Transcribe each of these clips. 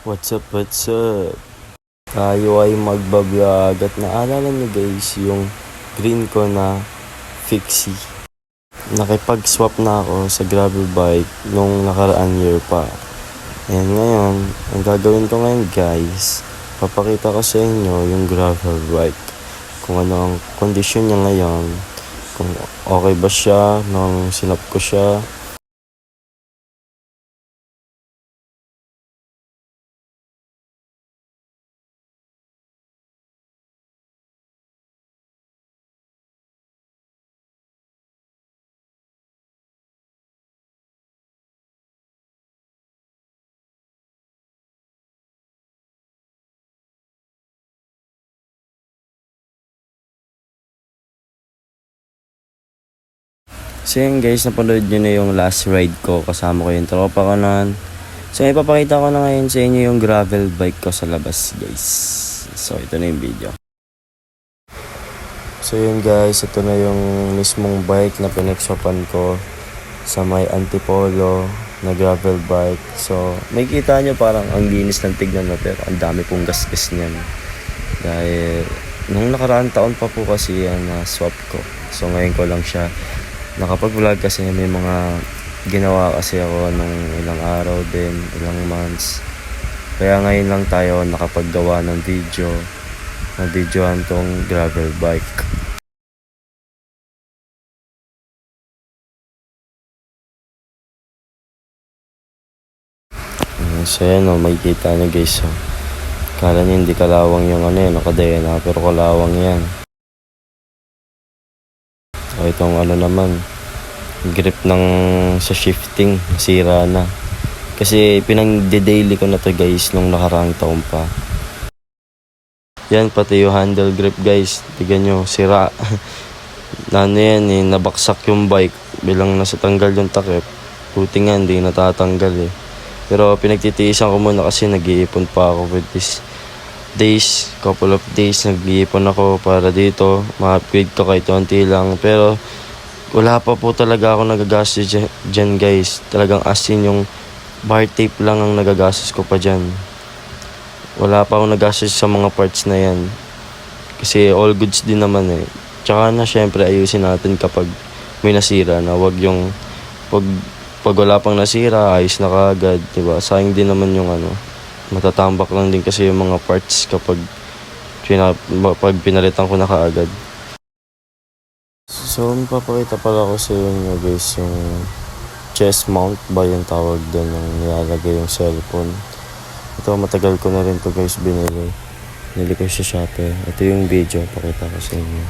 What's up, what's up? Tayo ay magbablog at naalala niyo guys yung green ko na fixie. Nakipag-swap na ako sa gravel bike nung nakaraan year pa. And ngayon, ang gagawin ko ngayon guys, papakita ko sa inyo yung gravel bike. Kung ano ang kondisyon niya ngayon, kung okay ba siya nung sinap ko siya. So yun guys, napanood nyo na yung last ride ko. Kasama ko yung tropa ko nun. So ipapakita ko na ngayon sa inyo yung gravel bike ko sa labas guys. So ito na yung video. So yun guys, ito na yung mismong bike na pinagsopan ko sa may Antipolo na gravel bike. So may kita nyo parang ang linis ng tignan na, pero ang dami pong gasgas niyan. Dahil nung nakaraang taon pa po kasi yan na swap ko. So ngayon ko lang siya nakapag-vlog kasi may mga ginawa kasi ako nung ilang araw din, ilang months. Kaya ngayon lang tayo nakapaggawa ng video, na videohan tong gravel bike. So yan o, makikita nyo guys o. Kala nyo hindi kalawang yung nakadena, pero kalawang yan. O itong naman, grip ng sa shifting, sira na. Kasi pinang-daily ko na to guys nung nakaraang taon pa. Yan, pati yung handle grip guys, tignan nyo, sira. Nabaksak yung bike bilang nasa tanggal yung takip. Buti nga hindi natatanggal eh. Pero pinagtitiisan ko muna kasi nag-iipon pa ako with this days, couple of days nag-iipon ako para dito ma-upgrade ko kahit konti lang. Pero wala pa po talaga ako nagagastos dyan guys. Talagang asin yung bar tape lang ang nagagastos ko pa dyan. Wala pa akong nagastos sa mga parts na yan. Kasi all goods din naman eh. Tsaka na syempre ayusin natin kapag may nasira na. Wag yung pag wala pang nasira, ayos na kaagad. Diba? Sayang din naman yung matatambak lang din kasi yung mga parts kapag pinalitan ko na kaagad. So, papakita pala ko sa inyo guys yung chest mount ba yung tawag doon yung nilalagay yung cellphone. Ito matagal ko na rin to guys binili. Nili ko sa Shopee. Ito yung video, pakita ko sa inyo.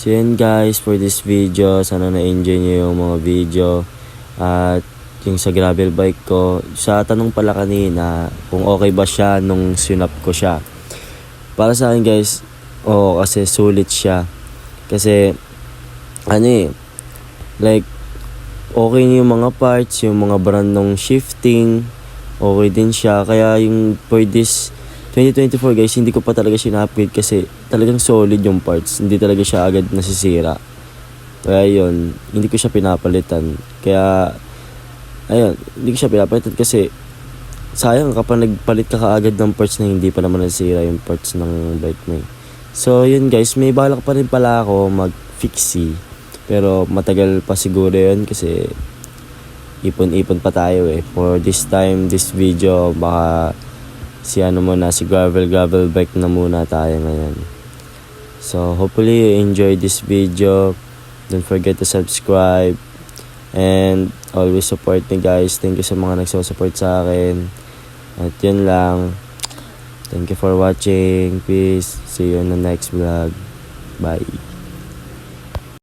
So yun guys, for this video, sana na-enjoy nyo yung mga video. At yung sa gravel bike ko, sa tanong pala kanina, kung okay ba siya nung sinap ko siya. Para sa akin guys, oo, kasi sulit siya. Kasi, like, okay yung mga parts, yung mga brand ng shifting, okay din siya. Kaya yung for this 2024 guys, hindi ko pa talaga siya na-upgrade kasi talagang solid yung parts. Hindi talaga siya agad nasisira. Kaya yun, hindi ko siya pinapalitan. Kaya, ayun, hindi ko siya pinapalitan kasi sayang kapag nagpalit ka kaagad ng parts na hindi pa naman nasisira yung parts ng bike mo. So yun guys, may balak pa rin pala ako mag-fixie. Pero matagal pa siguro yun kasi ipon-ipon pa tayo eh. For this time, this video, baka si gravel bike na muna tayo ngayon. So hopefully you enjoy this video. Don't forget to subscribe and always support me guys. Thank you sa mga nagsusupport sa akin. At yun lang. Thank you for watching. Peace. See you in the next vlog. Bye.